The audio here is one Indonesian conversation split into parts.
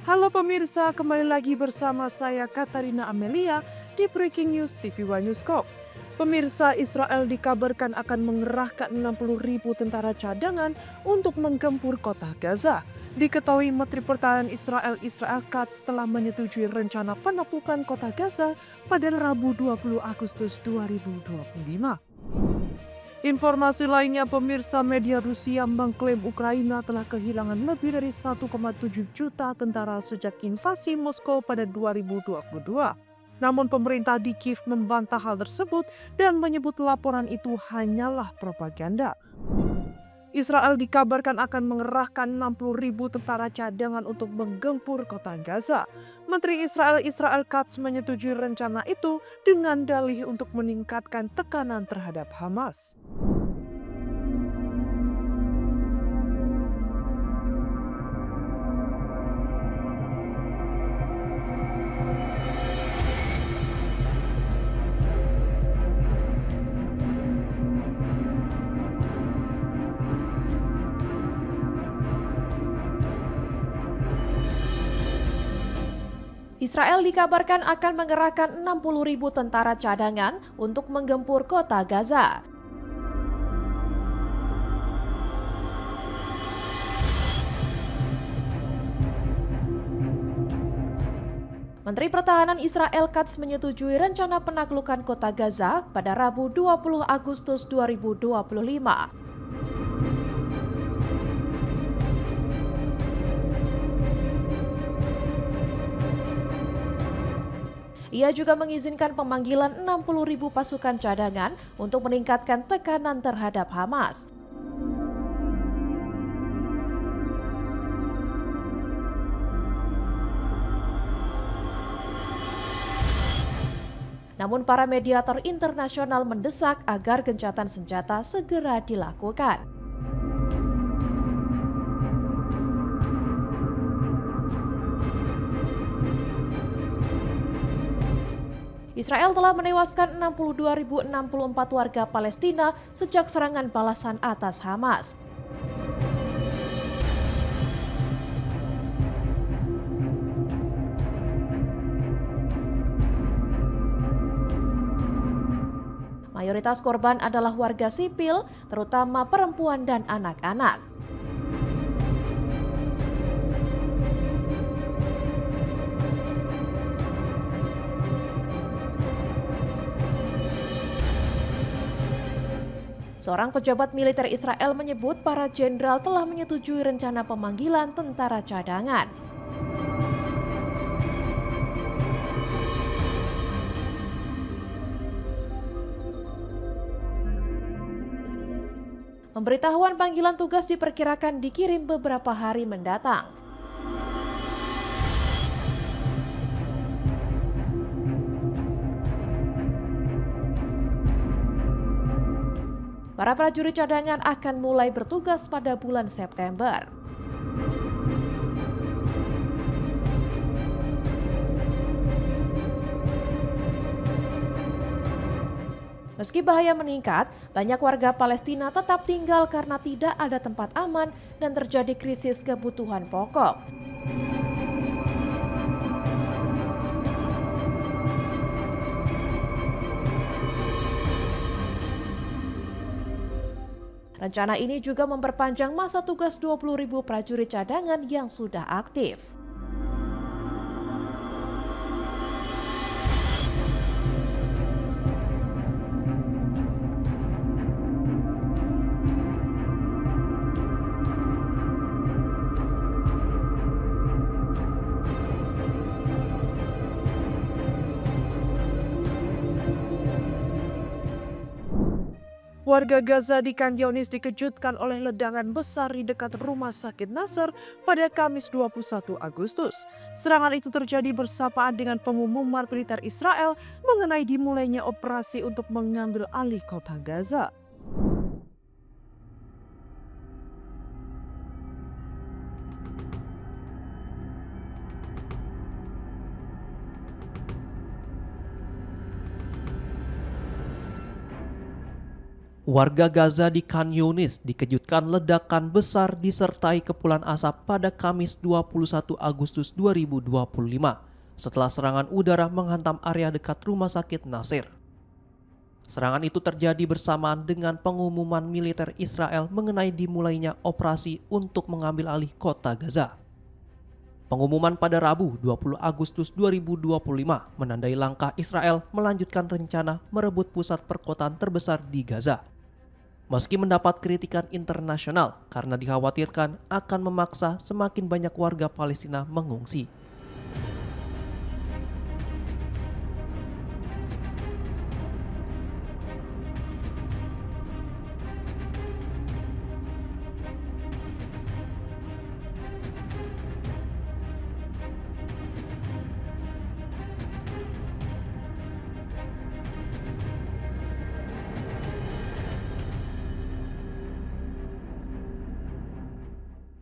Halo pemirsa, kembali lagi bersama saya Katarina Amelia di Breaking News TV One Newscoop. Pemirsa, Israel dikabarkan akan mengerahkan 60.000 tentara cadangan untuk menggempur kota Gaza. Diketahui Menteri Pertahanan Israel Katz telah menyetujui rencana penaklukan kota Gaza pada Rabu 20 Agustus 2025. Informasi lainnya, pemirsa, media Rusia mengklaim Ukraina telah kehilangan lebih dari 1,7 juta tentara sejak invasi Moskow pada 2022. Namun pemerintah di Kiev membantah hal tersebut dan menyebut laporan itu hanyalah propaganda. Israel dikabarkan akan mengerahkan 60.000 tentara cadangan untuk menggempur kota Gaza. Menteri Israel Katz menyetujui rencana itu dengan dalih untuk meningkatkan tekanan terhadap Hamas. Israel dikabarkan akan mengerahkan 60.000 tentara cadangan untuk menggempur kota Gaza. Menteri Pertahanan Israel Katz menyetujui rencana penaklukan kota Gaza pada Rabu 20 Agustus 2025. Ia juga mengizinkan pemanggilan 60.000 pasukan cadangan untuk meningkatkan tekanan terhadap Hamas. Namun para mediator internasional mendesak agar gencatan senjata segera dilakukan. Israel telah menewaskan 62.064 warga Palestina sejak serangan balasan atas Hamas. Mayoritas korban adalah warga sipil, terutama perempuan dan anak-anak. Seorang pejabat militer Israel menyebut para jenderal telah menyetujui rencana pemanggilan tentara cadangan. Pemberitahuan panggilan tugas diperkirakan dikirim beberapa hari mendatang. Para prajurit cadangan akan mulai bertugas pada bulan September. Meski bahaya meningkat, banyak warga Palestina tetap tinggal karena tidak ada tempat aman dan terjadi krisis kebutuhan pokok. Rencana ini juga memperpanjang masa tugas 20.000 prajurit cadangan yang sudah aktif. Warga Gaza di Khan Younis dikejutkan oleh ledakan besar di dekat rumah sakit Nasr pada Kamis 21 Agustus. Serangan itu terjadi bersamaan dengan pengumuman militer Israel mengenai dimulainya operasi untuk mengambil alih kota Gaza. Warga Gaza di Khan Yunis dikejutkan ledakan besar disertai kepulan asap pada Kamis 21 Agustus 2025 setelah serangan udara menghantam area dekat rumah sakit Nasir. Serangan itu terjadi bersamaan dengan pengumuman militer Israel mengenai dimulainya operasi untuk mengambil alih kota Gaza. Pengumuman pada Rabu 20 Agustus 2025 menandai langkah Israel melanjutkan rencana merebut pusat perkotaan terbesar di Gaza. Meski mendapat kritikan internasional karena dikhawatirkan akan memaksa semakin banyak warga Palestina mengungsi.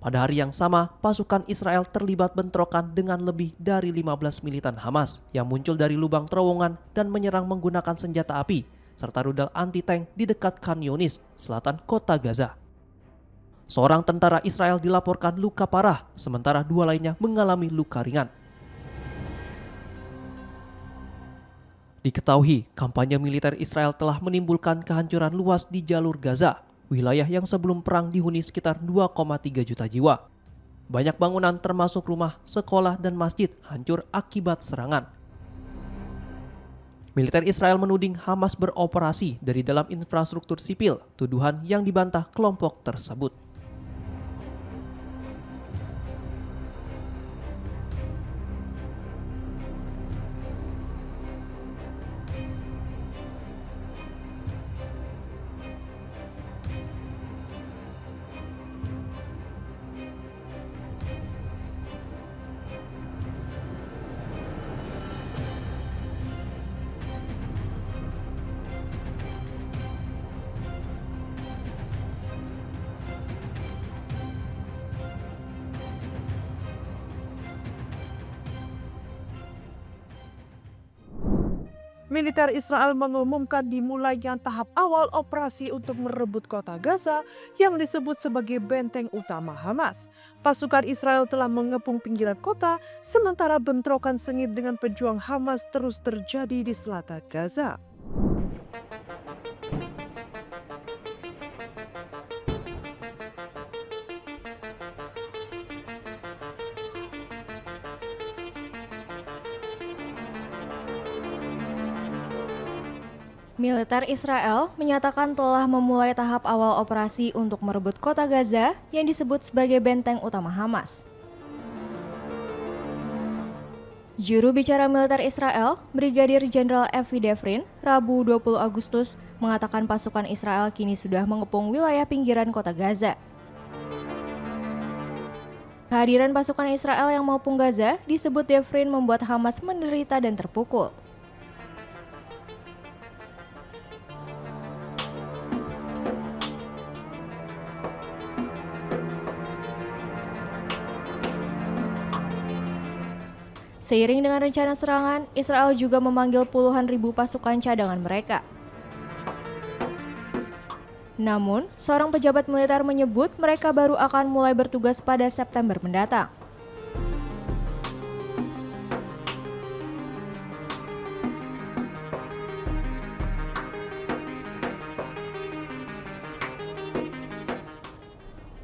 Pada hari yang sama, pasukan Israel terlibat bentrokan dengan lebih dari 15 militan Hamas yang muncul dari lubang terowongan dan menyerang menggunakan senjata api serta rudal anti-tank di dekat Khan Yunis, selatan kota Gaza. Seorang tentara Israel dilaporkan luka parah, sementara dua lainnya mengalami luka ringan. Diketahui, kampanye militer Israel telah menimbulkan kehancuran luas di jalur Gaza, wilayah yang sebelum perang dihuni sekitar 2,3 juta jiwa. Banyak bangunan termasuk rumah, sekolah, dan masjid hancur akibat serangan. Militer Israel menuding Hamas beroperasi dari dalam infrastruktur sipil, tuduhan yang dibantah kelompok tersebut. Militer Israel mengumumkan dimulainya tahap awal operasi untuk merebut kota Gaza yang disebut sebagai benteng utama Hamas. Pasukan Israel telah mengepung pinggiran kota, sementara bentrokan sengit dengan pejuang Hamas terus terjadi di selatan Gaza. Militer Israel menyatakan telah memulai tahap awal operasi untuk merebut kota Gaza yang disebut sebagai benteng utama Hamas. Juru bicara militer Israel, Brigadir Jenderal Avi Defrin, Rabu 20 Agustus mengatakan pasukan Israel kini sudah mengepung wilayah pinggiran kota Gaza. Kehadiran pasukan Israel yang mengepung Gaza disebut Defrin membuat Hamas menderita dan terpukul. Seiring dengan rencana serangan, Israel juga memanggil puluhan ribu pasukan cadangan mereka. Namun, seorang pejabat militer menyebut mereka baru akan mulai bertugas pada September mendatang.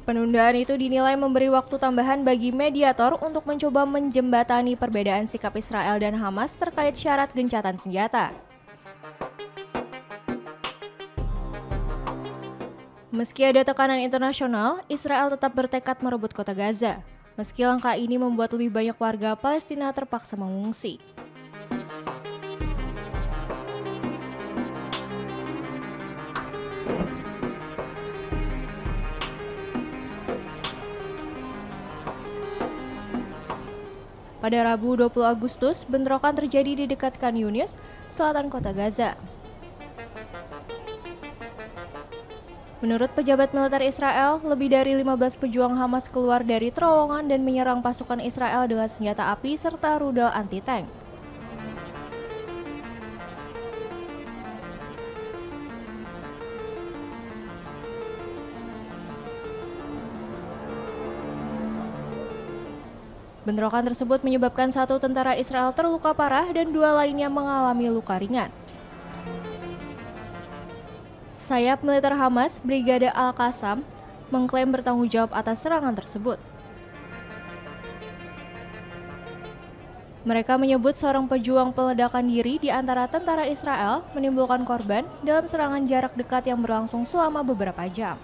Penundaan itu dinilai memberi waktu tambahan bagi mediator untuk mencoba menjembatani perbedaan sikap Israel dan Hamas terkait syarat gencatan senjata. Meski ada tekanan internasional, Israel tetap bertekad merebut kota Gaza. Meski langkah ini membuat lebih banyak warga Palestina terpaksa mengungsi. Pada Rabu 20 Agustus, bentrokan terjadi di dekat Khan Yunis, selatan kota Gaza. Menurut pejabat militer Israel, lebih dari 15 pejuang Hamas keluar dari terowongan dan menyerang pasukan Israel dengan senjata api serta rudal anti-tank. Bentrokan tersebut menyebabkan 1 tentara Israel terluka parah dan 2 lainnya mengalami luka ringan. Sayap militer Hamas, Brigade Al-Qassam, mengklaim bertanggung jawab atas serangan tersebut. Mereka menyebut seorang pejuang peledakan diri di antara tentara Israel menimbulkan korban dalam serangan jarak dekat yang berlangsung selama beberapa jam.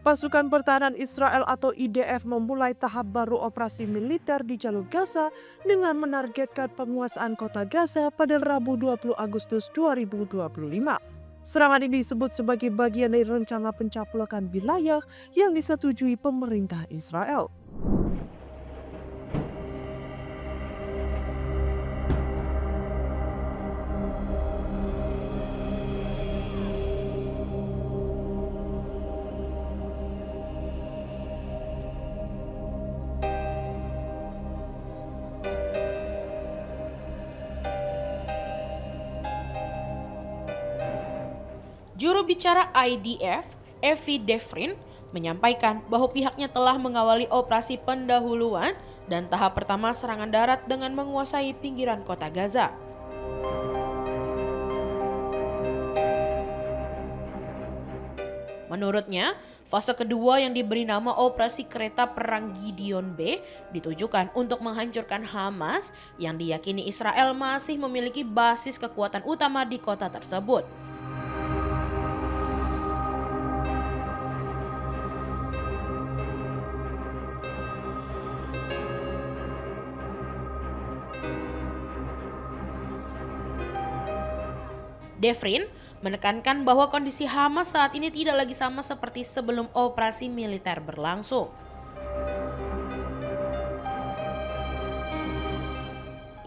Pasukan Pertahanan Israel atau IDF memulai tahap baru operasi militer di jalur Gaza dengan menargetkan penguasaan kota Gaza pada Rabu 20 Agustus 2025. Serangan ini disebut sebagai bagian dari rencana pencaplokan wilayah yang disetujui pemerintah Israel. Juru bicara IDF, Evi Devrin, menyampaikan bahwa pihaknya telah mengawali operasi pendahuluan dan tahap pertama serangan darat dengan menguasai pinggiran kota Gaza. Menurutnya, fase kedua yang diberi nama Operasi Kereta Perang Gideon B ditujukan untuk menghancurkan Hamas yang diyakini Israel masih memiliki basis kekuatan utama di kota tersebut. Devrin menekankan bahwa kondisi Hamas saat ini tidak lagi sama seperti sebelum operasi militer berlangsung.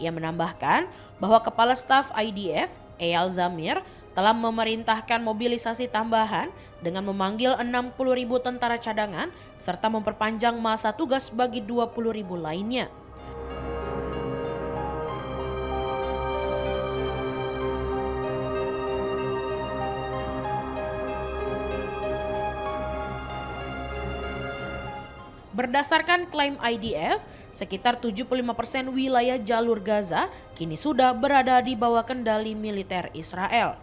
Ia menambahkan bahwa Kepala Staf IDF, Eyal Zamir, telah memerintahkan mobilisasi tambahan dengan memanggil 60.000 tentara cadangan serta memperpanjang masa tugas bagi 20.000 lainnya. Berdasarkan klaim IDF, sekitar 75% wilayah jalur Gaza kini sudah berada di bawah kendali militer Israel.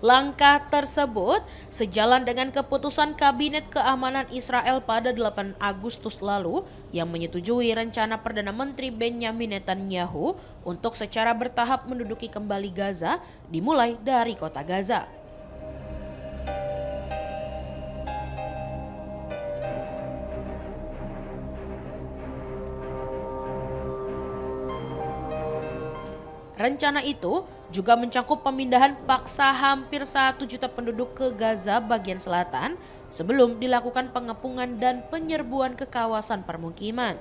Langkah tersebut sejalan dengan keputusan Kabinet Keamanan Israel pada 8 Agustus lalu yang menyetujui rencana Perdana Menteri Benjamin Netanyahu untuk secara bertahap menduduki kembali Gaza dimulai dari kota Gaza. Rencana itu juga mencakup pemindahan paksa hampir 1 juta penduduk ke Gaza bagian selatan sebelum dilakukan pengepungan dan penyerbuan ke kawasan permukiman.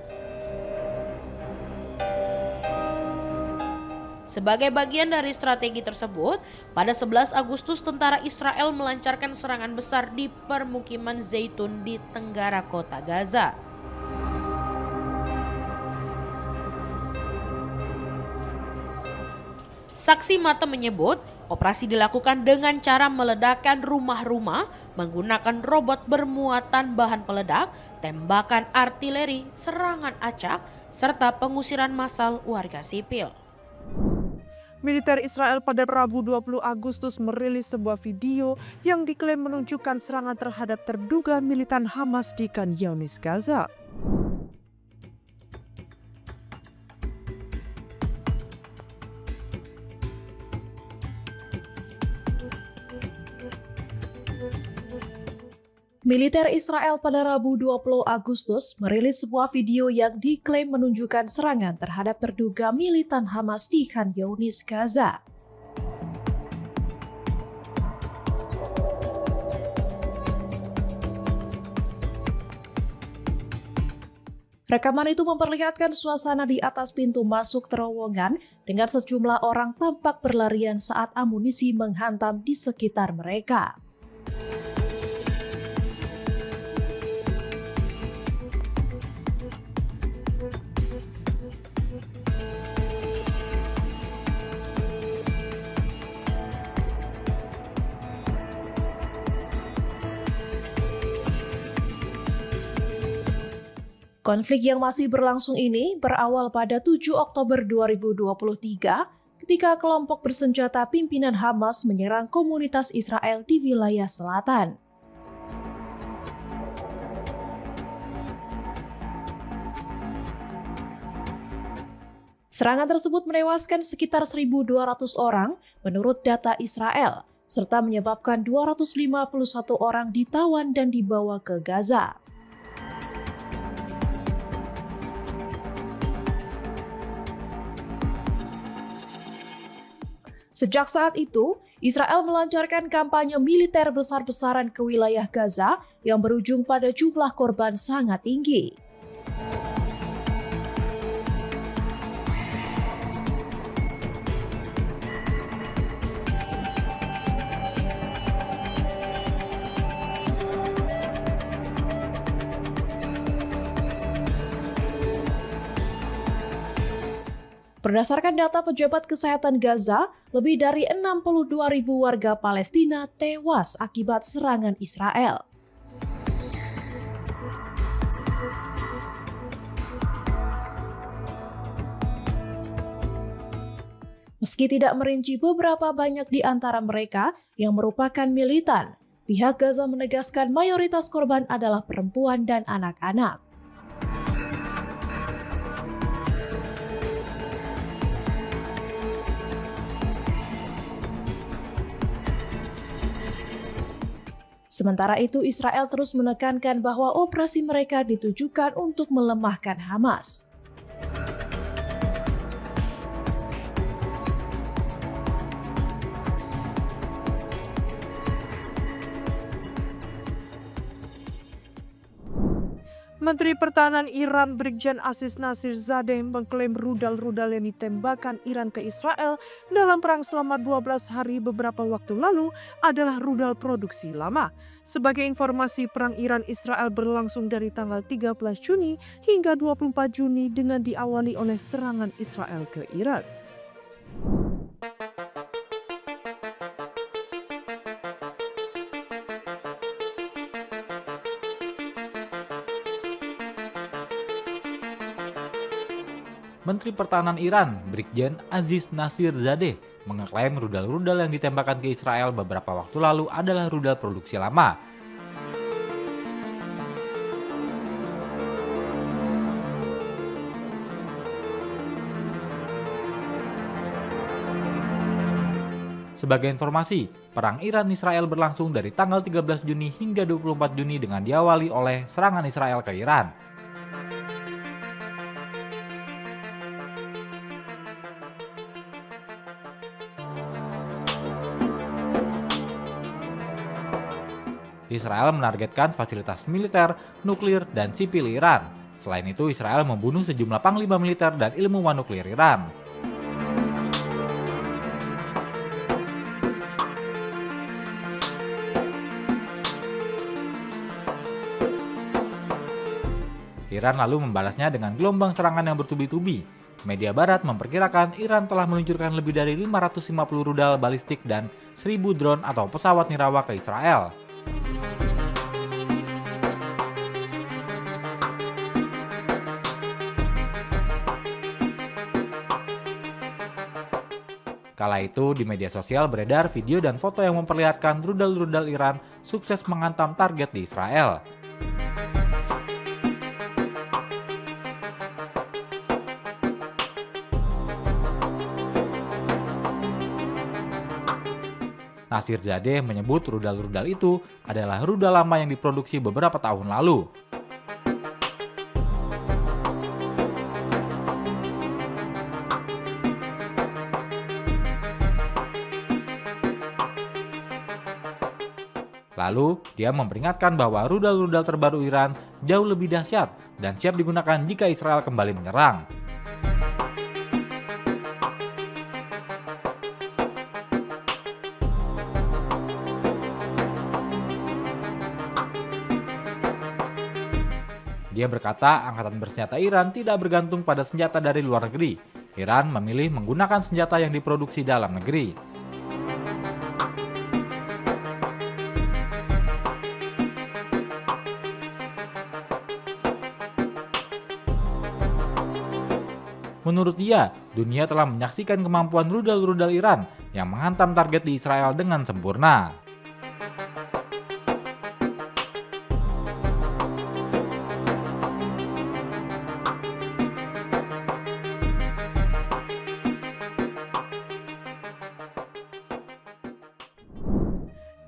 Sebagai bagian dari strategi tersebut, pada 11 Agustus tentara Israel melancarkan serangan besar di permukiman Zaitun di tenggara kota Gaza. Saksi mata menyebut operasi dilakukan dengan cara meledakkan rumah-rumah menggunakan robot bermuatan bahan peledak, tembakan artileri, serangan acak, serta pengusiran massal warga sipil. Militer Israel pada Rabu 20 Agustus merilis sebuah video yang diklaim menunjukkan serangan terhadap terduga militan Hamas di Khan Younis, Gaza. Militer Israel pada Rabu 20 Agustus merilis sebuah video yang diklaim menunjukkan serangan terhadap terduga militan Hamas di Khan Younis, Gaza. Rekaman itu memperlihatkan suasana di atas pintu masuk terowongan dengan sejumlah orang tampak berlarian saat amunisi menghantam di sekitar mereka. Konflik yang masih berlangsung ini berawal pada 7 Oktober 2023 ketika kelompok bersenjata pimpinan Hamas menyerang komunitas Israel di wilayah selatan. Serangan tersebut menewaskan sekitar 1.200 orang menurut data Israel, serta menyebabkan 251 orang ditawan dan dibawa ke Gaza. Sejak saat itu, Israel melancarkan kampanye militer besar-besaran ke wilayah Gaza yang berujung pada jumlah korban sangat tinggi. Berdasarkan data pejabat kesehatan Gaza, lebih dari 62.000 warga Palestina tewas akibat serangan Israel. Meski tidak merinci beberapa banyak di antara mereka yang merupakan militan, pihak Gaza menegaskan mayoritas korban adalah perempuan dan anak-anak. Sementara itu, Israel terus menekankan bahwa operasi mereka ditujukan untuk melemahkan Hamas. Menteri Pertahanan Iran Brigjen Aziz Nasirzadeh mengklaim rudal-rudal yang ditembakkan Iran ke Israel dalam perang selama 12 hari beberapa waktu lalu adalah rudal produksi lama. Sebagai informasi, perang Iran-Israel berlangsung dari tanggal 13 Juni hingga 24 Juni dengan diawali oleh serangan Israel ke Iran. Menteri Pertahanan Iran, Brigjen Aziz Nasirzadeh, mengeklaim rudal-rudal yang ditembakkan ke Israel beberapa waktu lalu adalah rudal produksi lama. Sebagai informasi, perang Iran-Israel berlangsung dari tanggal 13 Juni hingga 24 Juni dengan diawali oleh serangan Israel ke Iran. Israel menargetkan fasilitas militer, nuklir, dan sipil Iran. Selain itu, Israel membunuh sejumlah panglima militer dan ilmuwan nuklir Iran. Iran lalu membalasnya dengan gelombang serangan yang bertubi-tubi. Media barat memperkirakan Iran telah meluncurkan lebih dari 550 rudal balistik dan 1.000 drone atau pesawat nirawak ke Israel. Kala itu, di media sosial beredar video dan foto yang memperlihatkan rudal-rudal Iran sukses menghantam target di Israel. Nasirzadeh menyebut rudal-rudal itu adalah rudal lama yang diproduksi beberapa tahun lalu. Lalu, dia memperingatkan bahwa rudal-rudal terbaru Iran jauh lebih dahsyat dan siap digunakan jika Israel kembali menyerang. Dia berkata angkatan bersenjata Iran tidak bergantung pada senjata dari luar negeri. Iran memilih menggunakan senjata yang diproduksi dalam negeri. Menurut dia, dunia telah menyaksikan kemampuan rudal-rudal Iran yang menghantam target di Israel dengan sempurna.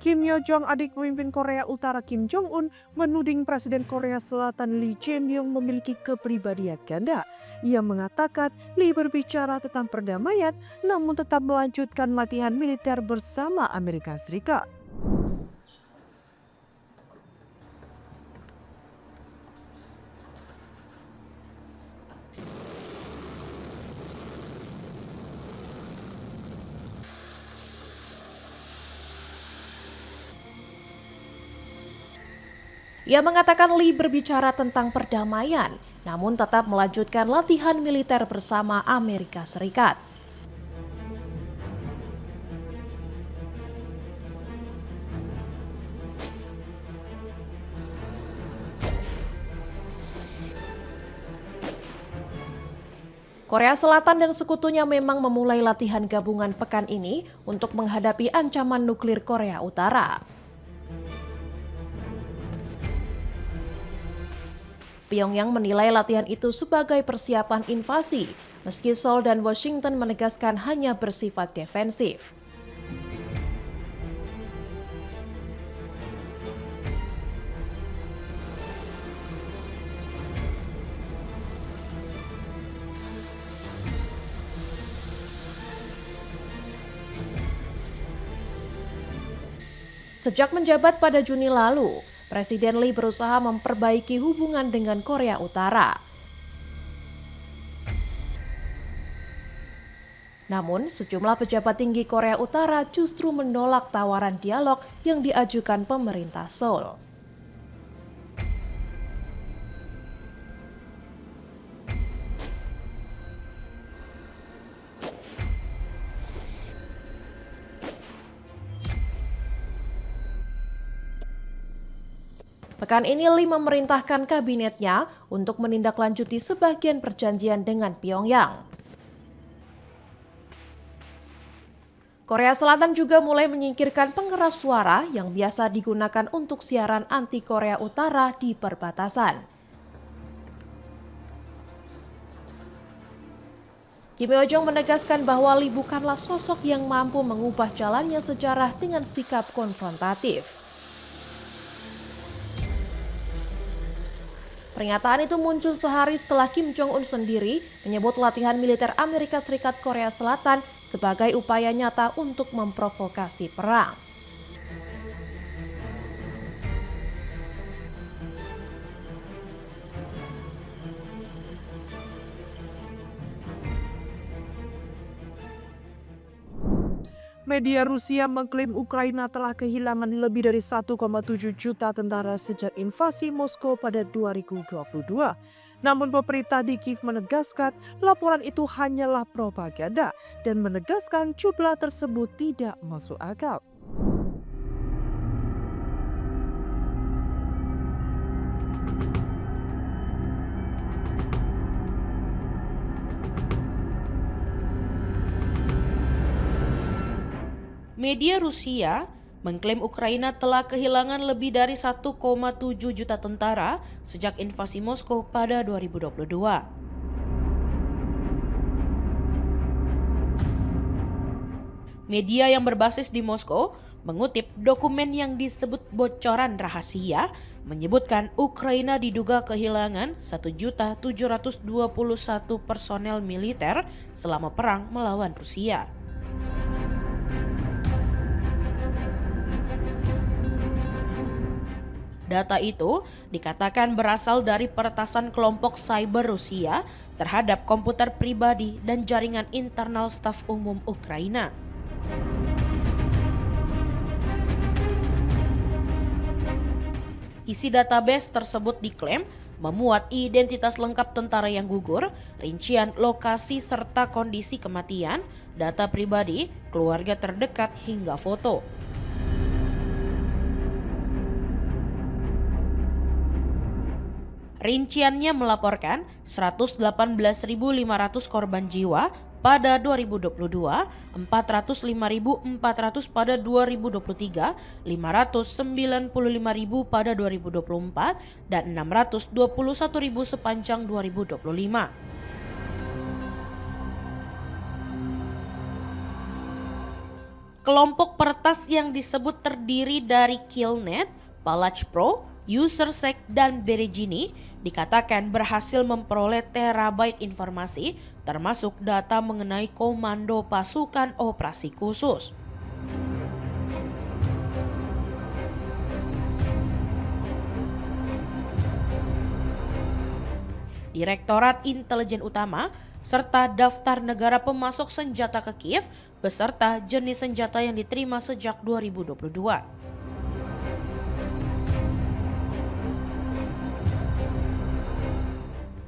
Kim Yo Jong, adik pemimpin Korea Utara Kim Jong Un, menuding Presiden Korea Selatan Lee Jae-myung memiliki kepribadian ganda. Ia mengatakan Lee berbicara tentang perdamaian namun tetap melanjutkan latihan militer bersama Amerika Serikat. Ia mengatakan Lee berbicara tentang perdamaian, namun tetap melanjutkan latihan militer bersama Amerika Serikat. Korea Selatan dan sekutunya memang memulai latihan gabungan pekan ini untuk menghadapi ancaman nuklir Korea Utara. Pyongyang menilai latihan itu sebagai persiapan invasi, meski Seoul dan Washington menegaskan hanya bersifat defensif. Sejak menjabat pada Juni lalu, Presiden Lee berusaha memperbaiki hubungan dengan Korea Utara. Namun, sejumlah pejabat tinggi Korea Utara justru menolak tawaran dialog yang diajukan pemerintah Seoul. Pekan ini Lee memerintahkan kabinetnya untuk menindaklanjuti sebagian perjanjian dengan Pyongyang. Korea Selatan juga mulai menyingkirkan pengeras suara yang biasa digunakan untuk siaran anti Korea Utara di perbatasan. Kim Yo Jong menegaskan bahwa Lee bukanlah sosok yang mampu mengubah jalannya sejarah dengan sikap konfrontatif. Pernyataan itu muncul sehari setelah Kim Jong Un sendiri menyebut latihan militer Amerika Serikat Korea Selatan sebagai upaya nyata untuk memprovokasi perang. Media Rusia mengklaim Ukraina telah kehilangan lebih dari 1,7 juta tentara sejak invasi Moskow pada 2022. Namun pemerintah di Kiev menegaskan laporan itu hanyalah propaganda dan menegaskan jumlah tersebut tidak masuk akal. Media Rusia mengklaim Ukraina telah kehilangan lebih dari 1,7 juta tentara sejak invasi Moskow pada 2022. Media yang berbasis di Moskow mengutip dokumen yang disebut bocoran rahasia menyebutkan Ukraina diduga kehilangan 1.721 personel militer selama perang melawan Rusia. Data itu dikatakan berasal dari peretasan kelompok cyber Rusia terhadap komputer pribadi dan jaringan internal staf umum Ukraina. Isi database tersebut diklaim memuat identitas lengkap tentara yang gugur, rincian lokasi serta kondisi kematian, data pribadi, keluarga terdekat hingga foto. Rinciannya melaporkan 118.500 korban jiwa pada 2022, 405.400 pada 2023, 595.000 pada 2024, dan 621.000 sepanjang 2025. Kelompok peretas yang disebut terdiri dari Killnet, Palachpro, Usersec, dan Berejini dikatakan berhasil memperoleh terabyte informasi termasuk data mengenai komando pasukan operasi khusus. Direktorat Intelijen Utama serta daftar negara pemasok senjata ke Kiev beserta jenis senjata yang diterima sejak 2022.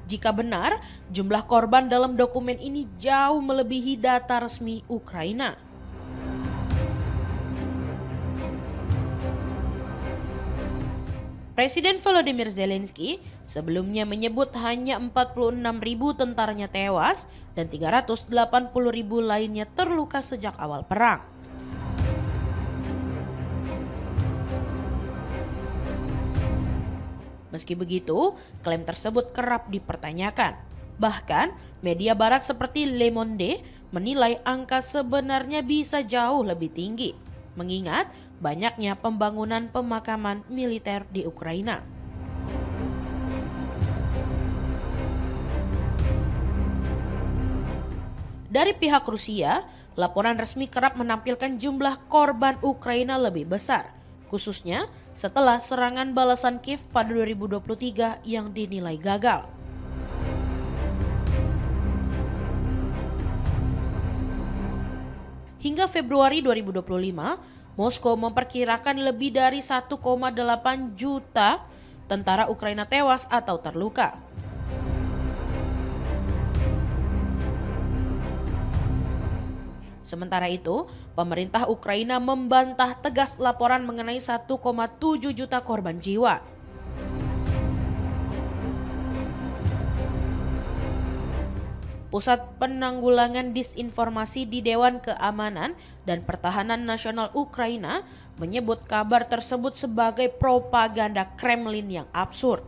Jika benar, jumlah korban dalam dokumen ini jauh melebihi data resmi Ukraina. Presiden Volodymyr Zelensky sebelumnya menyebut hanya 46.000 tentaranya tewas dan 380.000 lainnya terluka sejak awal perang. Meski begitu, klaim tersebut kerap dipertanyakan. Bahkan, media barat seperti Le Monde menilai angka sebenarnya bisa jauh lebih tinggi, mengingat banyaknya pembangunan pemakaman militer di Ukraina. Dari pihak Rusia, laporan resmi kerap menampilkan jumlah korban Ukraina lebih besar, khususnya setelah serangan balasan Kiev pada 2023 yang dinilai gagal. Hingga Februari 2025, Moskow memperkirakan lebih dari 1,8 juta tentara Ukraina tewas atau terluka. Sementara itu, pemerintah Ukraina membantah tegas laporan mengenai 1,7 juta korban jiwa. Pusat Penanggulangan Disinformasi di Dewan Keamanan dan Pertahanan Nasional Ukraina menyebut kabar tersebut sebagai propaganda Kremlin yang absurd.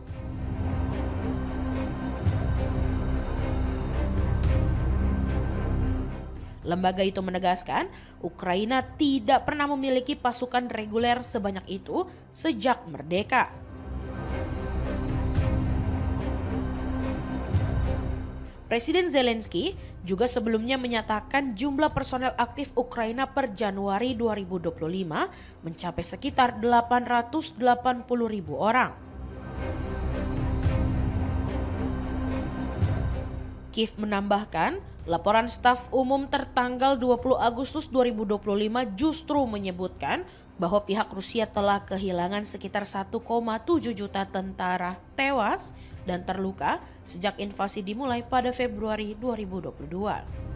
Lembaga itu menegaskan, Ukraina tidak pernah memiliki pasukan reguler sebanyak itu sejak merdeka. Presiden Zelensky juga sebelumnya menyatakan jumlah personel aktif Ukraina per Januari 2025 mencapai sekitar 880.000 orang. Kiev menambahkan, laporan staf umum tertanggal 20 Agustus 2025 justru menyebutkan bahwa pihak Rusia telah kehilangan sekitar 1,7 juta tentara tewas dan terluka sejak invasi dimulai pada Februari 2022.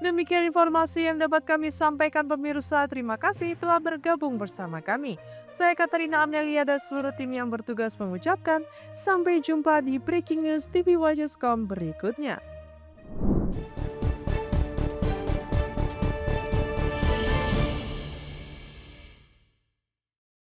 Demikian informasi yang dapat kami sampaikan pemirsa. Terima kasih telah bergabung bersama kami. Saya Katarina Amelia dan seluruh tim yang bertugas mengucapkan sampai jumpa di Breaking News TV Wajascom berikutnya.